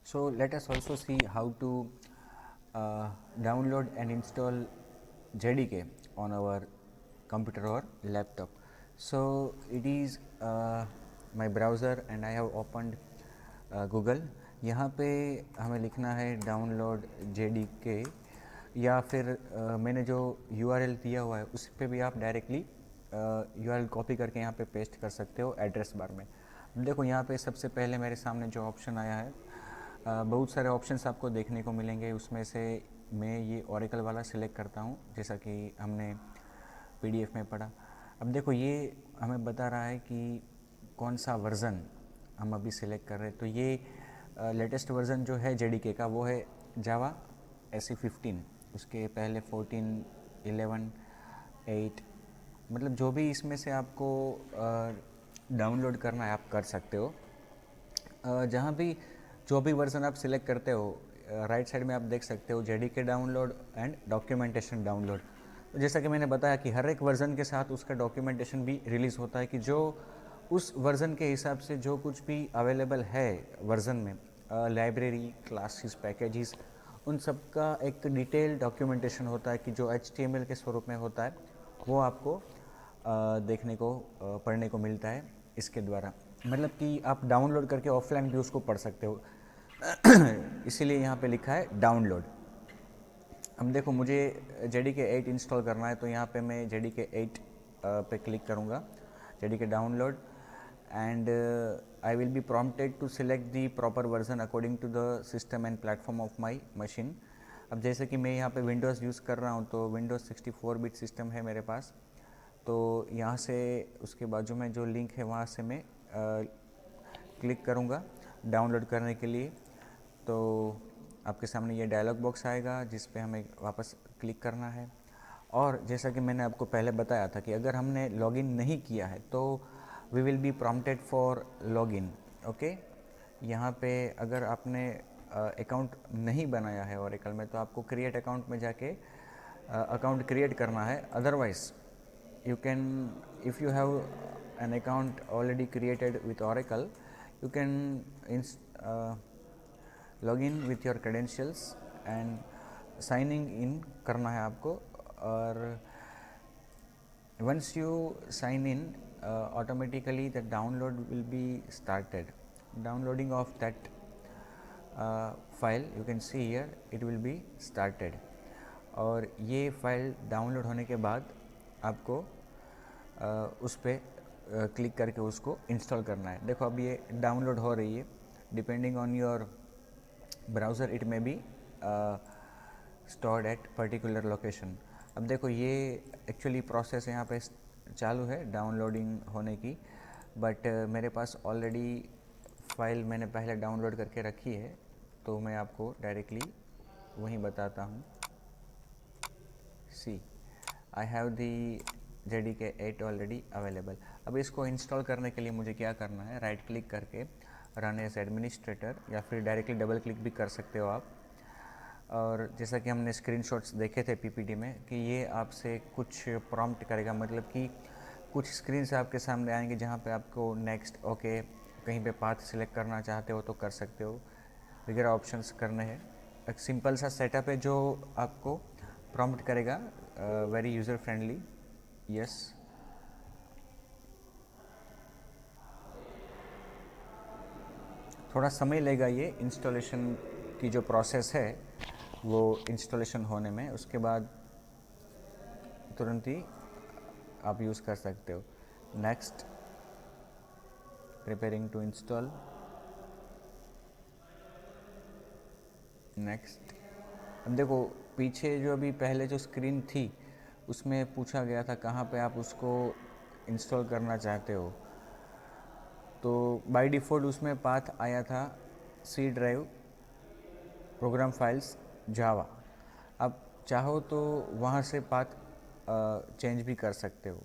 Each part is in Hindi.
So let us also see how to download and install JDK on our computer or laptop. So it is my browser and I have opened Google. यहाँ पे हमें लिखना है डाउनलोड JDK या फिर मैंने जो URL दिया हुआ है उस पर भी आप डायरेक्टली URL कॉपी करके यहाँ पे पेस्ट कर सकते हो एड्रेस बार में। देखो यहाँ पे सबसे पहले मेरे सामने जो ऑप्शन आया है, बहुत सारे ऑप्शंस आपको देखने को मिलेंगे। उसमें से मैं ये ओरेकल वाला सिलेक्ट करता हूँ, जैसा कि हमने PDF में पढ़ा। अब देखो ये हमें बता रहा है कि कौन सा वर्ज़न हम अभी सिलेक्ट कर रहे हैं। तो ये लेटेस्ट वर्ज़न जो है JDK का वो है जावा SE15। उसके पहले 14, 11, 8, मतलब जो भी इसमें से आपको डाउनलोड करना है आप कर सकते हो। जहाँ भी जो भी वर्ज़न आप सिलेक्ट करते हो, राइट साइड में आप देख सकते हो JDK download and documentation download. तो जैसा कि मैंने बताया कि हर एक वर्ज़न के साथ उसका डॉक्यूमेंटेशन भी रिलीज़ होता है कि जो उस वर्ज़न के हिसाब से जो कुछ भी अवेलेबल है वर्ज़न में, लाइब्रेरी, क्लासेस, पैकेजेस, उन सब का एक डिटेल डॉक्यूमेंटेशन होता है कि जो HTML के स्वरूप में होता है वो आपको देखने को पढ़ने को मिलता है इसके द्वारा। मतलब कि आप डाउनलोड करके ऑफलाइन भी उसको पढ़ सकते हो। इसीलिए यहाँ पे लिखा है डाउनलोड। अब देखो मुझे JDK 8 इंस्टॉल करना है, तो यहाँ पे मैं JDK 8 पे क्लिक करूँगा, JDK download, and I will be prompted to select the proper version according to the system and platform of my machine. अब जैसे कि मैं यहाँ पे विंडोज़ यूज़ कर रहा हूँ, तो विंडोज़ 64 बिट सिस्टम है मेरे पास। तो यहाँ से उसके बाजू में जो लिंक है वहाँ से मैं क्लिक करूँगा डाउनलोड करने के लिए। तो आपके सामने ये डायलॉग बॉक्स आएगा जिस पे हमें वापस क्लिक करना है। और जैसा कि मैंने आपको पहले बताया था कि अगर हमने लॉगिन नहीं किया है तो we will be prompted for login. Okay, यहाँ पे अगर आपने अकाउंट नहीं बनाया है ओरेकल में तो आपको क्रिएट अकाउंट में जाके अकाउंट क्रिएट करना है। Otherwise you can, if you have an account already created with Oracle, you can log in with your credentials and signing in करना है आपको। और once you sign in, automatically the download will be started. Downloading of that file you can see here, it will be started। और ये फाइल डाउनलोड होने के बाद आपको उस पर क्लिक करके उसको इंस्टॉल करना है। देखो अब ये डाउनलोड हो रही है। Depending on your browser it may be stored at particular location. अब देखो ये एक्चुअली प्रोसेस यहाँ पे चालू है डाउनलोडिंग होने की, बट मेरे पास ऑलरेडी फाइल मैंने पहले डाउनलोड करके रखी है, तो मैं आपको डायरेक्टली वहीं बताता हूँ। See I have the JDK 8 already available. अब इसको इंस्टॉल करने के लिए मुझे क्या करना है, राइट क्लिक करके रन एज एडमिनिस्ट्रेटर, या फिर डायरेक्टली डबल क्लिक भी कर सकते हो आप। और जैसा कि हमने स्क्रीनशॉट्स देखे थे PPT में कि ये आपसे कुछ प्रॉम्प्ट करेगा, मतलब कि कुछ स्क्रीन से आपके सामने आएंगे जहाँ पे आपको नेक्स्ट, ओके, कहीं पे पाथ सिलेक्ट करना चाहते हो तो कर सकते हो, वगैरह ऑप्शंस करने हैं। एक सिंपल सा सेटअप है जो आपको प्रॉम्प्ट करेगा, वेरी यूज़र फ्रेंडली। यस, थोड़ा समय लेगा ये इंस्टॉलेशन की जो प्रोसेस है वो इंस्टॉलेशन होने में, उसके बाद तुरंत ही आप यूज़ कर सकते हो। Next, preparing to install, next. अब देखो पीछे जो अभी पहले जो स्क्रीन थी उसमें पूछा गया था कहाँ पे आप उसको इंस्टॉल करना चाहते हो, तो बाय डिफ़ॉल्ट उसमें पाथ आया था C ड्राइव, प्रोग्राम फाइल्स, जावा। अब चाहो तो वहाँ से पाथ चेंज भी कर सकते हो।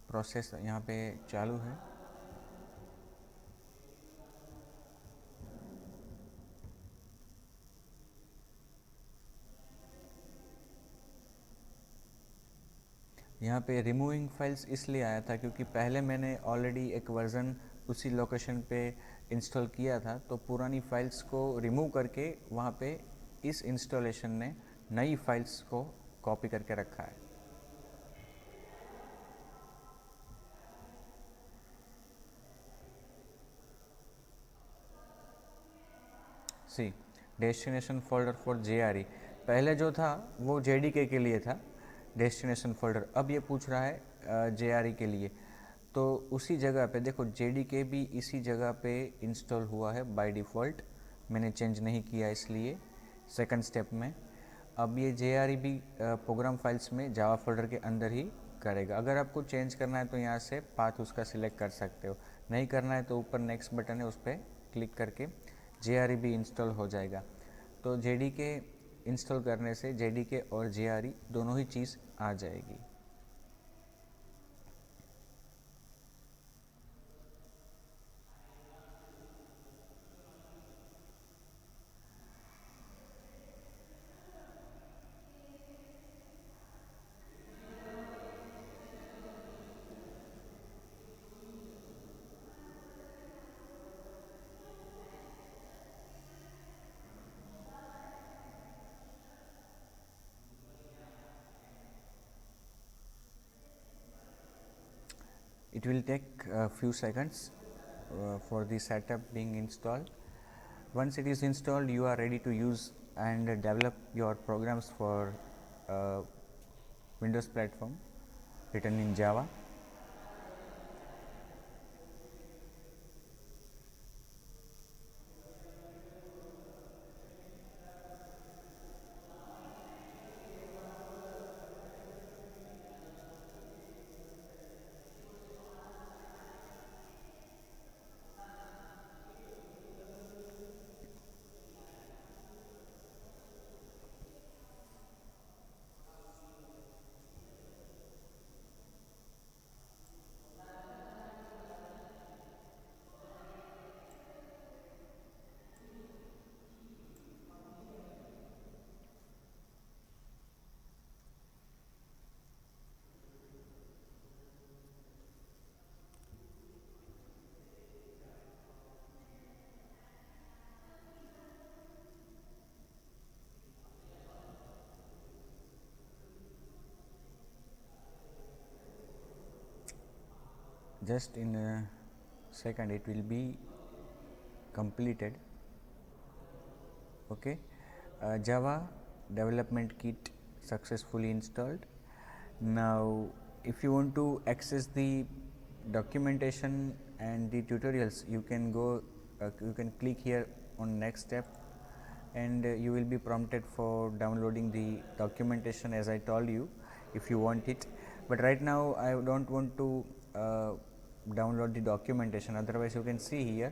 प्रोसेस यहाँ पे चालू है। यहाँ पे रिमूविंग फाइल्स इसलिए आया था क्योंकि पहले मैंने ऑलरेडी एक वर्ज़न उसी लोकेशन पे इंस्टॉल किया था, तो पुरानी फाइल्स को रिमूव करके वहाँ पे इस इंस्टॉलेशन ने नई फाइल्स को कॉपी करके रखा है। सी डेस्टिनेशन फोल्डर फॉर JRE, पहले जो था वो JDK के लिए था डेस्टिनेशन फोल्डर, अब ये पूछ रहा है JRE के लिए। तो उसी जगह पे देखो JDK भी इसी जगह पे इंस्टॉल हुआ है बाय डिफ़ॉल्ट, मैंने चेंज नहीं किया इसलिए सेकंड स्टेप में। अब ये JRE भी प्रोग्राम फाइल्स में जावा फोल्डर के अंदर ही करेगा। अगर आपको चेंज करना है तो यहाँ से पाथ उसका सिलेक्ट कर सकते हो, नहीं करना है तो ऊपर नेक्स्ट बटन है उस पर क्लिक करके JRE भी इंस्टॉल हो जाएगा। तो JDK इंस्टॉल करने से JDK और JRE दोनों ही चीज़ आ जाएगी। It will take a few seconds for the setup being installed. Once it is installed, you are ready to use and develop your programs for Windows platform written in Java. Just in a second it will be completed. Okay, Java development kit successfully installed. Now if you want to access the documentation and the tutorials, you can go you can click here on next step, and you will be prompted for downloading the documentation as I told you if you want it. But right now I don't want to download the documentation, otherwise you can see here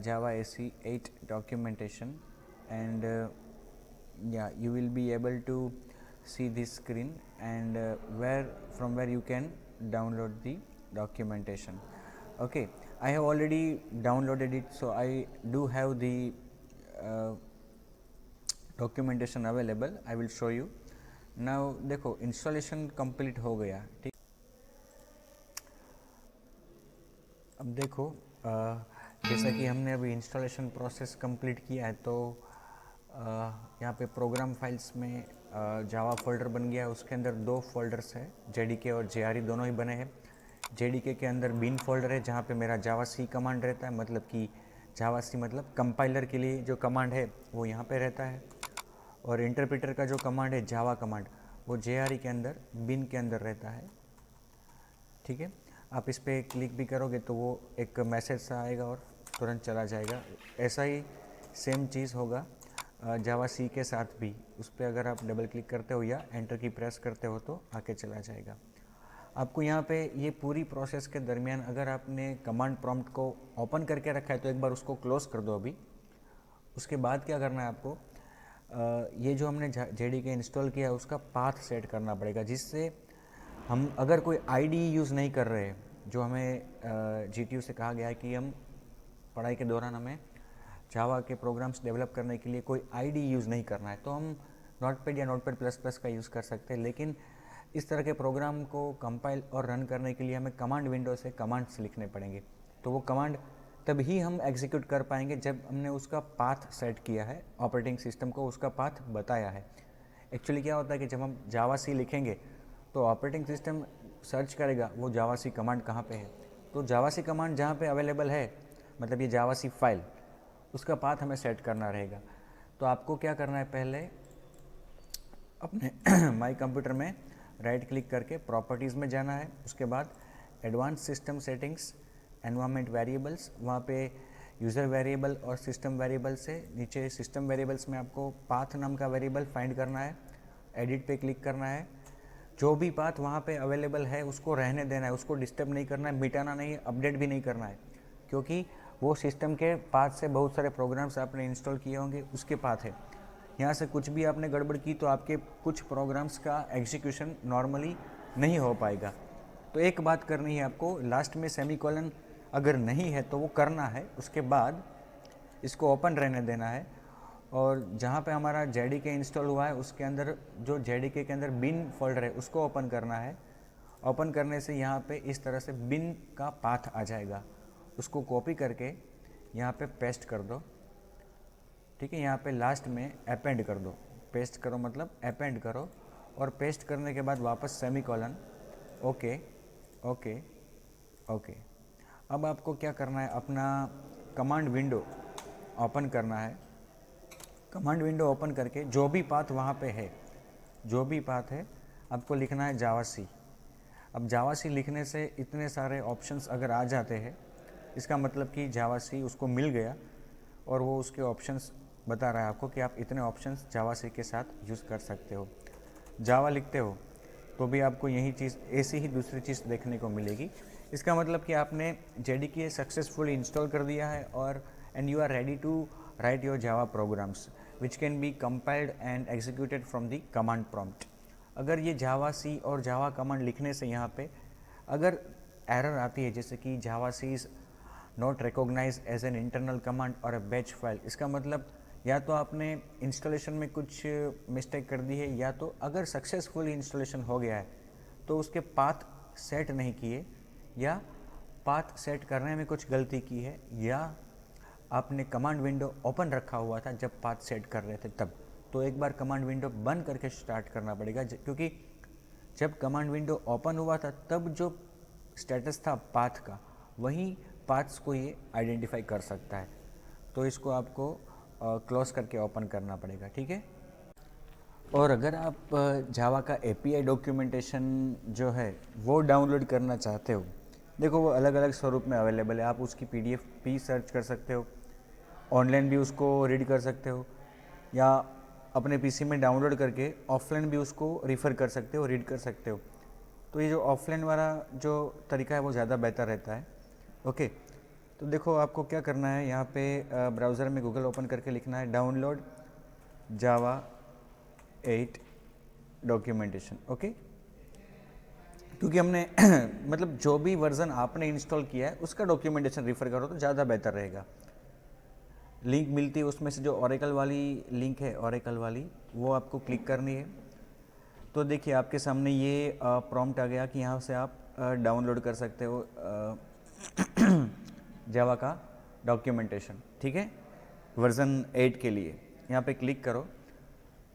Java SE 8 documentation, and yeah, you will be able to see this screen, and from where you can download the documentation. Okay, I have already downloaded it, so I do have the documentation available. I will show you now. देखो इंस्टॉलेशन कंप्लीट हो गया, ठीक। अब देखो जैसा कि हमने अभी इंस्टॉलेशन प्रोसेस कंप्लीट किया है, तो यहाँ पे प्रोग्राम फाइल्स में जावा फोल्डर बन गया है। उसके अंदर दो फोल्डर्स है, JDK और JRE दोनों ही बने हैं। JDK के अंदर बिन फोल्डर है जहाँ पे मेरा जावा सी कमांड रहता है, मतलब कि जावा सी मतलब कंपाइलर के लिए जो कमांड है वो यहाँ पे रहता है, और इंटरप्रेटर का जो कमांड है जावा कमांड वो JRE के अंदर बिन के अंदर रहता है, ठीक है। आप इस पर क्लिक भी करोगे तो वो एक मैसेज सा आएगा और तुरंत चला जाएगा। ऐसा ही सेम चीज़ होगा जावा सी के साथ भी, उस पर अगर आप डबल क्लिक करते हो या एंटर की प्रेस करते हो तो आके चला जाएगा। आपको यहाँ पे ये पूरी प्रोसेस के दरमियान अगर आपने कमांड प्रॉम्प्ट को ओपन करके रखा है तो एक बार उसको क्लोज़ कर दो अभी। उसके बाद क्या करना है आपको, ये जो हमने JDK इंस्टॉल किया है उसका पाथ सेट करना पड़ेगा, जिससे हम अगर कोई आईडी यूज़ नहीं कर रहे, जो हमें GTU से कहा गया है कि हम पढ़ाई के दौरान हमें जावा के प्रोग्राम्स डेवलप करने के लिए कोई आईडी यूज़ नहीं करना है, तो हम नोटपैड या नोटपैड प्लस प्लस का यूज़ कर सकते हैं। लेकिन इस तरह के प्रोग्राम को कंपाइल और रन करने के लिए हमें कमांड विंडो से कमांड्स लिखने पड़ेंगे। तो वो कमांड तभी हम एग्जीक्यूट कर पाएंगे जब हमने उसका पाथ सेट किया है, ऑपरेटिंग सिस्टम को उसका पाथ बताया है। एक्चुअली क्या होता है कि जब हम जावा सी लिखेंगे तो ऑपरेटिंग सिस्टम सर्च करेगा वो जावा सी कमांड कहाँ पे है। तो जावा सी कमांड जहाँ पे अवेलेबल है, मतलब ये जावा सी फाइल, उसका पाथ हमें सेट करना रहेगा। तो आपको क्या करना है, पहले अपने माई कंप्यूटर में राइट क्लिक करके प्रॉपर्टीज़ में जाना है। उसके बाद advance system settings, environment variables, वहाँ पे यूज़र वेरिएबल और सिस्टम वेरिएबल से नीचे सिस्टम वेरिएबल्स में आपको पाथ नाम का वेरिएबल फाइंड करना है। एडिट पे क्लिक करना है। जो भी पाथ वहाँ पे अवेलेबल है उसको रहने देना है, उसको डिस्टर्ब नहीं करना है, मिटाना नहीं है, अपडेट भी नहीं करना है, क्योंकि वो सिस्टम के पाथ से बहुत सारे प्रोग्राम्स आपने इंस्टॉल किए होंगे उसके पाथ है। यहाँ से कुछ भी आपने गड़बड़ की तो आपके कुछ प्रोग्राम्स का एग्जीक्यूशन नॉर्मली नहीं हो पाएगा। तो एक बात करनी है आपको, लास्ट में सेमीकोलन अगर नहीं है तो वो करना है, उसके बाद इसको ओपन रहने देना है। और जहाँ पे हमारा JDK इंस्टॉल हुआ है उसके अंदर जो JDK के अंदर बिन फोल्डर है उसको ओपन करना है। ओपन करने से यहाँ पे इस तरह से बिन का पाथ आ जाएगा, उसको कॉपी करके यहाँ पे पेस्ट कर दो। ठीक है, यहाँ पे लास्ट में अपेंड कर दो, पेस्ट करो मतलब अपेंड करो, और पेस्ट करने के बाद वापस सेमीकोलन। Okay okay okay. अब आपको क्या करना है, अपना कमांड विंडो ओपन करना है। कमांड विंडो ओपन करके जो भी पाथ वहाँ पे है, जो भी पाथ है आपको लिखना है जावा सी। अब जावा सी लिखने से इतने सारे ऑप्शंस अगर आ जाते हैं, इसका मतलब कि जावा सी उसको मिल गया और वो उसके ऑप्शंस बता रहा है आपको कि आप इतने ऑप्शंस जावा सी के साथ यूज़ कर सकते हो। जावा लिखते हो तो भी आपको यही चीज़, ऐसी ही दूसरी चीज़ देखने को मिलेगी। इसका मतलब कि आपने JDK सक्सेसफुली इंस्टॉल कर दिया है और and you are ready to write your Java programs which can be compiled and executed from the command prompt. अगर ये जावा सी और जावा कमांड लिखने से यहाँ पे अगर एरर आती है, जैसे कि Java C is not recognize as an internal command और अ बैच फाइल, इसका मतलब या तो आपने इंस्टॉलेशन में कुछ मिस्टेक कर दी है, या तो अगर सक्सेसफुली इंस्टॉलेशन हो गया है तो उसके पाथ सेट नहीं किए, या पाथ सेट करने में कुछ गलती की है, या आपने कमांड विंडो ओपन रखा हुआ था जब पाथ सेट कर रहे थे तब। तो एक बार कमांड विंडो बंद करके स्टार्ट करना पड़ेगा, क्योंकि जब कमांड विंडो ओपन हुआ था तब जो स्टेटस था पाथ का, वही पाथ्स को ये आइडेंटिफाई कर सकता है। तो इसको आपको क्लोज करके ओपन करना पड़ेगा, ठीक है। और अगर आप जावा का API डॉक्यूमेंटेशन जो है वो डाउनलोड करना चाहते हो, देखो वो अलग अलग स्वरूप में अवेलेबल है। आप उसकी PDF भी सर्च कर सकते हो, ऑनलाइन भी उसको रीड कर सकते हो, या अपने PC में डाउनलोड करके ऑफलाइन भी उसको रेफ़र कर सकते हो, रीड कर सकते हो। तो ये जो ऑफलाइन वाला जो तरीका है वो ज़्यादा बेहतर रहता है। ओके, तो देखो आपको क्या करना है, यहाँ पे ब्राउज़र में गूगल ओपन करके लिखना है डाउनलोड जावा 8 डॉक्यूमेंटेशन। ओके, क्योंकि हमने मतलब जो भी वर्जन आपने इंस्टॉल किया है उसका डॉक्यूमेंटेशन रेफर करो तो ज़्यादा बेहतर रहेगा। लिंक मिलती है उसमें से, जो ओरेकल वाली लिंक है, ओरेकल वाली, वो आपको क्लिक करनी है। तो देखिए आपके सामने ये प्रॉम्प्ट आ गया कि यहाँ से आप डाउनलोड कर सकते हो जावा का डॉक्यूमेंटेशन, ठीक है, वर्जन 8 के लिए। यहाँ पे क्लिक करो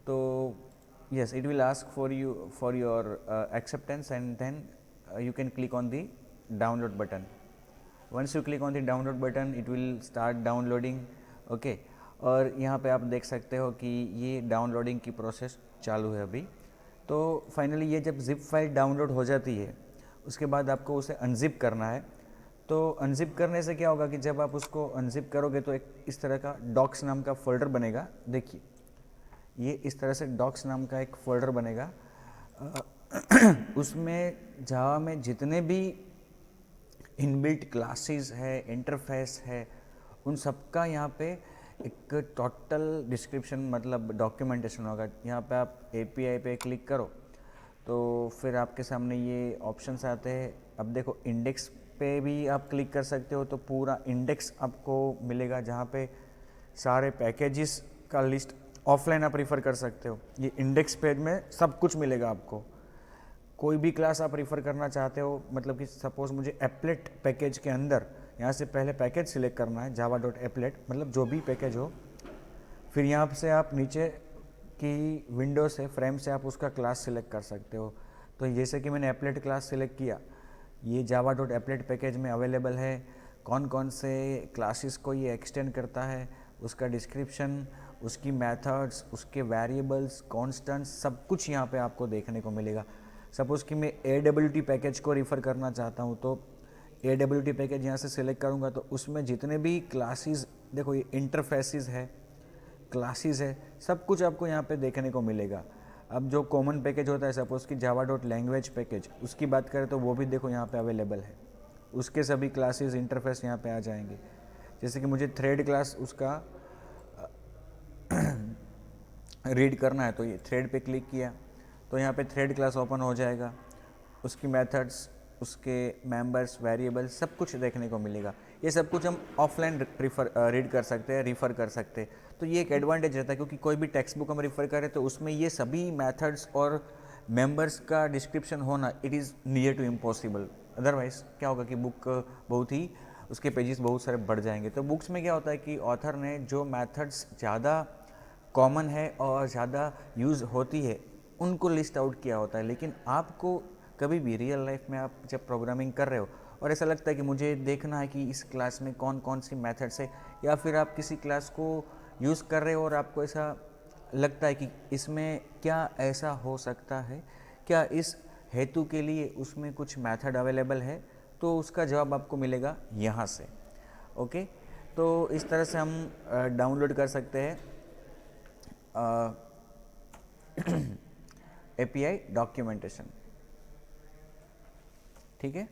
तो yes, it will ask for your acceptance, and then you can click on the download button. Once you click on the download button, it will start downloading. Okay, और यहाँ पे आप देख सकते हो कि ये डाउनलोडिंग की प्रोसेस चालू है अभी। तो फाइनली ये जब जिप फाइल डाउनलोड हो जाती है उसके बाद आपको उसे अनजिप करना है। तो अनजिप करने से क्या होगा कि जब आप उसको अनजिप करोगे तो एक इस तरह का डॉक्स नाम का फोल्डर बनेगा। देखिए ये इस तरह से डॉक्स नाम का एक फोल्डर बनेगा। उसमें जावा में जितने भी इनबिल्ट क्लासेस है, इंटरफेस है, उन सबका यहाँ पे एक टोटल डिस्क्रिप्शन मतलब डॉक्यूमेंटेशन होगा। यहाँ पे आप API पे क्लिक करो तो फिर आपके सामने ये ऑप्शंस आते हैं। अब देखो इंडेक्स पे भी आप क्लिक कर सकते हो, तो पूरा इंडेक्स आपको मिलेगा जहाँ पे सारे पैकेजेस का लिस्ट ऑफलाइन आप रेफर कर सकते हो। ये इंडेक्स पेज में सब कुछ मिलेगा आपको। कोई भी क्लास आप रेफ़र करना चाहते हो, मतलब कि सपोज़ मुझे एप्लेट पैकेज के अंदर यहाँ से पहले पैकेज सिलेक्ट करना है java.applet, मतलब जो भी पैकेज हो, फिर यहाँ से आप नीचे की विंडो से फ्रेम से आप उसका क्लास सिलेक्ट कर सकते हो। तो जैसे कि मैंने एप्लेट क्लास सिलेक्ट किया, ये java.applet पैकेज में अवेलेबल है। कौन कौन से क्लासेस को ये एक्सटेंड करता है, उसका डिस्क्रिप्शन, उसकी मेथड्स, उसके वेरिएबल्स, कॉन्स्टेंट्स, सब कुछ यहाँ पे आपको देखने को मिलेगा। सपोज़ कि मैं AWT पैकेज को रेफ़र करना चाहता हूँ, तो AWT पैकेज यहाँ से सिलेक्ट करूँगा तो उसमें जितने भी क्लासेस, देखो ये इंटरफेसेस है, क्लासेस है, सब कुछ आपको यहाँ पे देखने को मिलेगा। अब जो कॉमन पैकेज होता है, सपोज़ कि java.language पैकेज, उसकी बात करें तो वो भी देखो यहाँ पे अवेलेबल है। उसके सभी क्लासेस इंटरफेस यहाँ पे आ जाएंगे। जैसे कि मुझे थ्रेड क्लास उसका रीड करना है, तो ये थ्रेड पे क्लिक किया तो यहाँ पे थ्रेड क्लास ओपन हो जाएगा। उसकी मेथड्स, उसके मेंबर्स, वेरिएबल, सब कुछ देखने को मिलेगा। ये सब कुछ हम ऑफलाइन रीड कर सकते हैं, रिफ़र कर सकते हैं। तो ये एक एडवांटेज रहता है, क्योंकि कोई भी टेक्स्ट बुक हम रिफ़र करें तो उसमें ये सभी मेथड्स और मेंबर्स का डिस्क्रिप्शन होना it is near to impossible. Otherwise क्या होगा कि बुक बहुत ही, उसके पेजेस बहुत सारे बढ़ जाएंगे। तो बुक्स में क्या होता है कि ऑथर ने जो मेथड्स ज़्यादा कॉमन है और ज़्यादा यूज़ होती है उनको लिस्ट आउट किया होता है। लेकिन आपको कभी भी रियल लाइफ में आप जब प्रोग्रामिंग कर रहे हो और ऐसा लगता है कि मुझे देखना है कि इस क्लास में कौन कौन सी मेथड्स है, या फिर आप किसी क्लास को यूज़ कर रहे हो और आपको ऐसा लगता है कि इसमें क्या ऐसा हो सकता है, क्या इस हेतु के लिए उसमें कुछ मेथड अवेलेबल है, तो उसका जवाब आपको मिलेगा यहाँ से। ओके, तो इस तरह से हम डाउनलोड कर सकते हैं API डॉक्यूमेंटेशन। ठीक है।